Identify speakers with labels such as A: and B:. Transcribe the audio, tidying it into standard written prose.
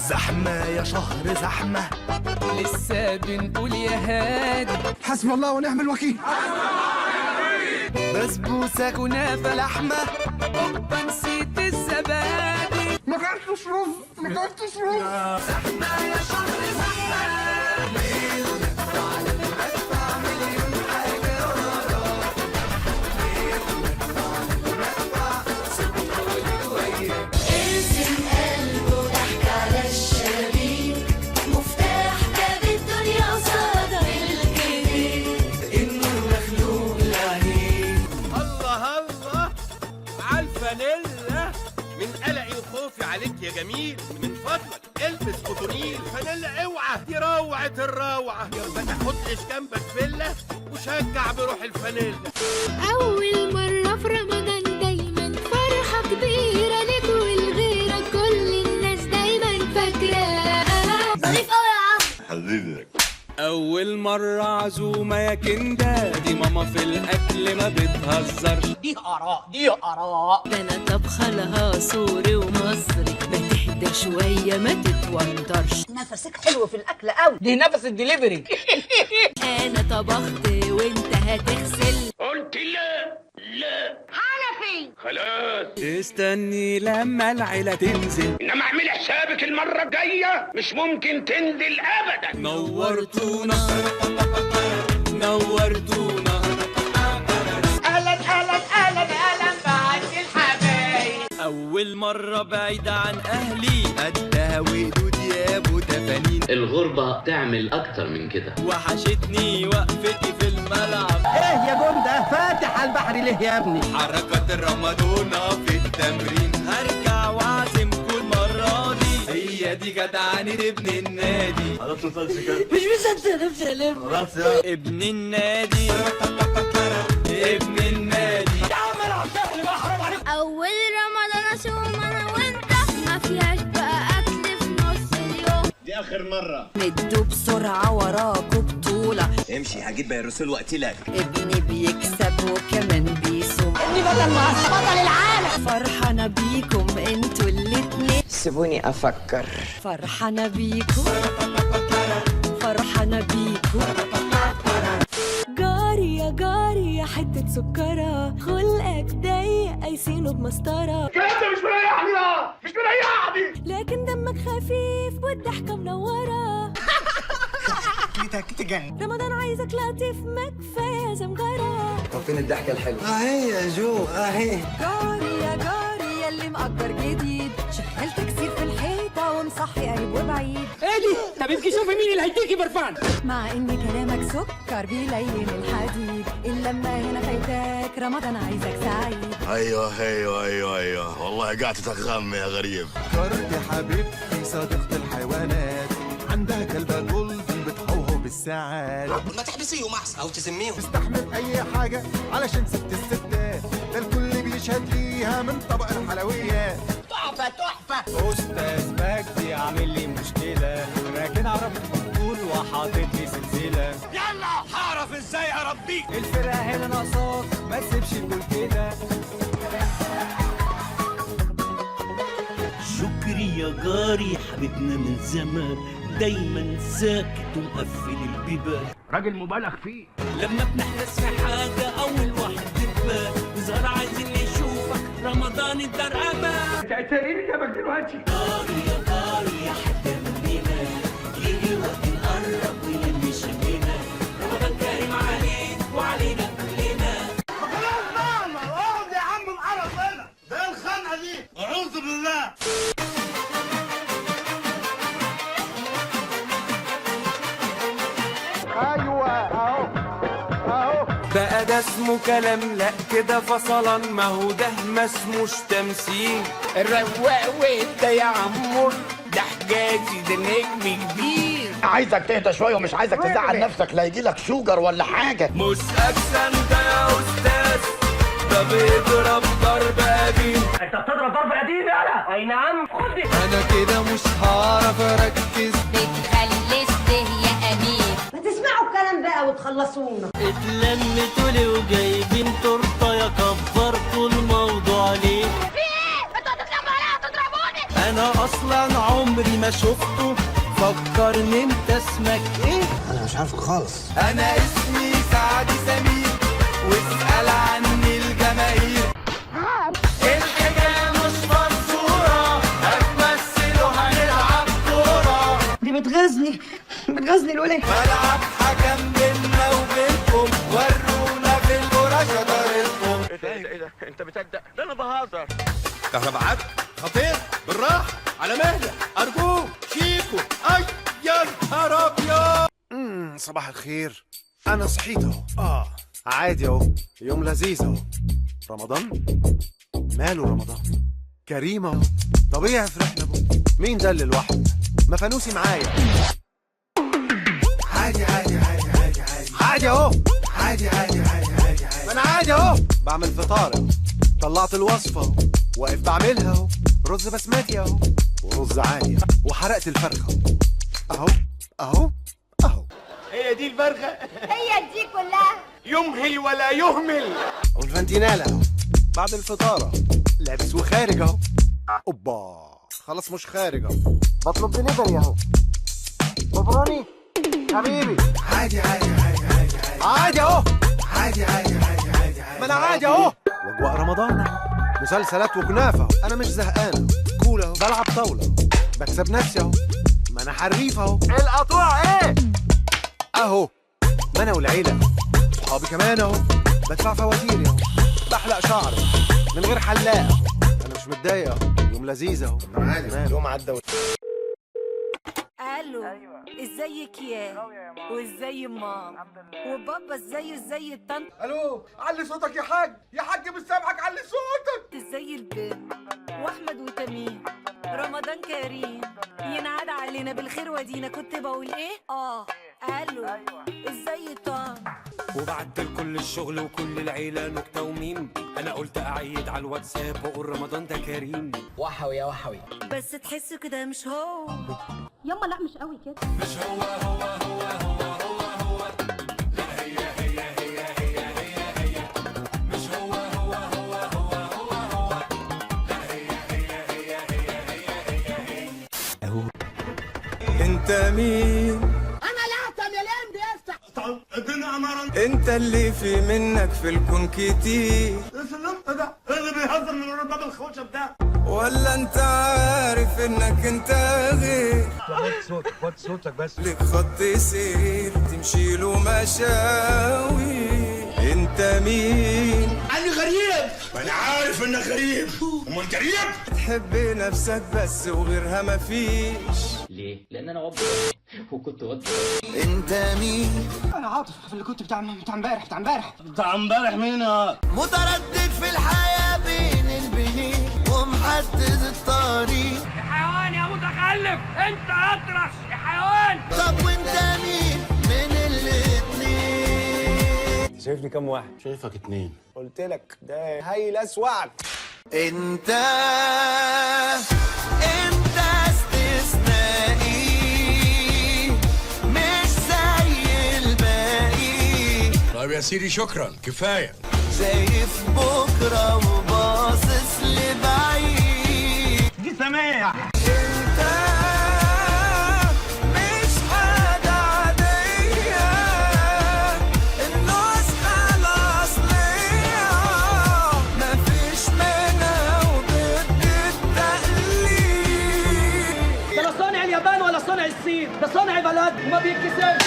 A: زحمة يا شهر زحمة،
B: لسه بنقول يا هادي
A: حسبي الله ونعم الوكيل. بسبوسة كنافة لحمة،
B: اوبا نسيت الزبادي،
A: ما كلتش رز ما كلتش رز.
B: زحمة يا شهر زحمة،
A: ليل ندفع للمدفع مليون حاجة وراه، ليل ندفع للمدفع سيبنا والدوية.
C: ارسم قلبه ضحك على الشبيك، مفتاح باب الدنيا قصادك الجديد،
A: النور مخلوق لعينيك.
D: الله الله عالفانيلا، من قلقي وخوفي عليك يا جميل، من فضلك البس قطنيل فانيلا اوعى، دي روعة الروعة، ما تاخدش جنبك فيلا وشجع بروح الفانيلا.
C: أول مرة في رمضان دايما فرحة كبيرة ليك ولغيرك، كل الناس دايما فاكراها. ظريف أوي يا عم
E: حبيبك.
B: أول مرة عزومة يا كندا، دي ماما في الأكل ما بتهزرش،
F: دي آراء
C: ده أنا طبخة لها سوري ومصري، ما تهدى شوية ما تتوترش.
F: نفسك حلو في الأكل قوي، دي نفس الدليفري.
C: أنا طبخت وأنت هتغسل.
D: قلت لا
C: حنفي
D: خلاص،
B: استني لما العيلة تنزل،
D: انما اعملي حسابك المرة الجاية مش ممكن تنزل ابدا.
B: نورتونا نورتونا.
F: أهلا بعد الحبايب.
B: أول مرة بعيدة عن أهلي، قدها وقدود يا أبو تفانين،
G: الغربة تعمل أكتر من كده.
B: وحشتني وقفتي في الملعب،
F: إيه يا جندة فاتح على البحر ليه يا ابني؟
B: حركة الرمادونا في التمرين، هرجع وأعزم كل مرة دي، هي دي جدعانة ابن النادي.
F: مش مصدق نفسي ألف.
B: ابن النادي ابن النادي.
C: أول رمضان أصوم أنا وأنت، ما فيهاش بقى أكل في نص اليوم،
E: دي آخر مرة.
H: مدوا بسرعة وراكوا بطولة،
E: امشي هجيب الرسول وقتلك.
H: ابني بيكسب وكمان بيصوم،
F: ابني بطل العالم.
H: فرحانة بيكم انتوا الاتنين،
F: سيبوني أفكر.
H: فرحانة بيكم فرحانة بيكم. جاري يا جاري يا حتة سكرة، خلقك ضيق قايسينه بمسطرة،
D: مش مريحني.
H: لكن دمك خفيف والضحكة منورة. رمضان عايزك لطيف ما كفاية زمجرة.
A: طب فين الضحكة الحلوة؟
F: أهي يا جو أهي.
H: جاري يا جاري ياللي مأجر جديد، شغال تكسير في الحيطة ومصحي قريب وبعيد.
F: إيه دي؟ طب ابقي شوفي مين اللي هيديكي برفان.
H: مع ان كلامك سكر بيلين الحديد، اللمة هنا فايتاك، رمضان عايزك سعيد.
E: ايوه والله قاعد تتغم يا غريب.
A: فكرت حبيبتي صديقة الحيوانات، عندها كلبة جولدن بتحوه بالساعات،
F: ما تحبسيه محس أو تسميه.
A: تستحمل أي حاجة علشان ست الستات، ده الكل بيشهد ليها من طبق الحلويات.
F: تحفة.
A: أستاذ مجدي عامل لي مشكلة، راكن عربة فضول وحاطط لي سلسلة.
D: يلا هعرف ازاي اربيك.
A: الفرقة هنا ناقصاك ما تسيبش الجول كده.
I: شكري يا جاري حبيبنا من زمان، دايما ساكت ومقفل البيبان،
D: راجل مبالغ فيه.
I: لما بنحرص في حاجة أول واحد تبان، وزار عايزين يشوفك رمضان الدار أمان.
D: انت هتسأليني جابك دلوقتي.
I: جاري يا جاري يا حتة مننا، يجي وقت نقرب ويلم شمنا، رمضان كريم عليك وعلينا كلنا.
D: خلاص بقى اقعد يا عم القرف هنا، ده الخنقة دي اعوذ بالله.
B: بقى ده اسمه كلام؟ لا كده فصلا، ما هو ده ما اسموش تمثيل.
F: الرواق وانت يا عمور، ده حجازي ده نجم كبير.
D: عايزك تهدى شوية ومش عايزك تزعل نفسك، لا يجيلك شوجر ولا حاجة.
B: مش أكسن ده يا أستاذ، ده بيضرب ضرب قديم.
F: انت بتضرب ضرب قديم يالا. اي نعم خد.
A: أنا كده مش هعرف أركز،
C: بتخلصته يا أمير.
H: ما تسمعوا الكلام بقى وتخلصونا.
I: اتلمتوا لي وجايبين تورته، يا كبرتوا الموضوع ليه؟
C: في إيه؟ أنتوا هتتلموا عليا هتضربوني.
B: انا اصلا عمري ما شفته. فكرني انت اسمك ايه؟
A: انا مش عارفك خالص.
B: انا اسمي سعد سمير واسأل عني الجماهير. الحكاية مش منصورة، هتمثلوا هنلعب كورة.
H: دي بتغزني الولاد.
B: ملعب حكم بينا وبينكم، ورونا في الكورة شطارتكم.
D: ايه ده انت بتصدق؟ ده انا بهزر. كهرباء خطير، بالراحة على مهلك ارجوك. شيكو اي يا نهار ابيض.
A: صباح الخير. انا صحيت اهو. عادي اهو، يوم لذيذ اهو. رمضان؟ ماله رمضان؟ كريم اهو، طبيعي فرحنا بو. مين ده اللي لوحده؟ ما فانوسي معايا. عادي عادي عادي عادي عادي عادي اهو. عادي عادي عادي عادي عادي. ما انا عادي اهو، بعمل فطار اهو. طلعت الوصفه اهو، واقف بعملها اهو. رز بسمتي اهو، ورز عادي اهو. وحرقت الفرخه اهو اهو اهو.
D: هي دي الفرخة؟
C: هي دي كلها.
D: يمهل ولا يهمل.
A: والفانتينالا اهو بعد الفطار اهو. لابس وخارج اهو. اوبا خلاص مش خارج اهو، بطلب دليفري اهو. ببروني حبيبي. عادي عادي عادي عادي عادي اهو. عادي عادي عادي عادي عادي. ما انا عادي اهو. واجواء رمضان اهو، مسلسلات وكنافه اهو. انا مش زهقان اهو، كول اهو. بلعب طاوله اهو، بكسب نفسي اهو. ما انا حريف اهو. القطوع ايه اهو. ما انا والعيله صحابي كمان اهو. بدفع فواتيري اهو، بحلق شعري من غير حلاق اهو. انا مش متضايق اهو، يوم لذيذ اهو. عادي يوم عدى.
H: الو، ازيك يا وازاي مام وبابا؟ ازاي الطنط؟
D: الو، علي صوتك يا حاج. يا حاج مش سامعك، علي صوتك.
H: ازاي البنت واحمد وتميم؟ رمضان كريم ينعاد علينا بالخير ودينا. كنت بقول ايه؟ الو، ازاي طنط؟
I: وبعد كل الشغل وكل العيلة نكتة وميم، أنا قلت أعيد على الواتساب وأقول رمضان ده كريم.
F: وحوي يا وحوي.
H: بس تحسه كده مش هو.
C: يما لا مش قوي كده.
I: مش هو هو هو هو هو هو. لا هي هي هي هي هي هي. مش هو هو هو هو هو هو. لا هي هي هي هي هي هي هي.
B: انت مين؟
C: انا لا تملين بيفتح.
B: انت اللي في منك في الكون كتير.
D: اللي بيهزر من ورا باب الخوشب ده.
B: ولا انت عارف انك انت غير؟
A: وطي صوتك بس.
B: لك خط سير تمشي له مشاوي. انت مين؟
D: انا غريب. انا عارف انك غريب. امال غريب؟
B: تحب نفسك بس وغيرها مفيش.
G: ليه؟ لأن أنا وضع وكنت وضع.
B: انت مين؟
F: انا عاطف في اللي كنت بتاع امبارح.
D: بتاع امبارح مين؟
B: متردد في الحياة بين البنين ومحدد الطريق.
F: يا حيوان يا متخلف، انت اطرش يا حيوان.
B: طب وانت مين من الاتنين؟
A: شايفني كام واحد؟
E: شايفك 2.
A: قلت لك ده هايل اسوعك.
B: انت استثنائي مش زي الباقي.
E: طيب يا سيدي شكرا كفايه.
B: شايف بكره وباصص لبعيد.
D: دي سماح.
B: انت مش حاجه عاديه، النسخه الاصليه مفيش منها وضد التقليد.
F: ده لا صانع اليابان ولا صانع الصين، ده صانع بلد وما بيتكسرش.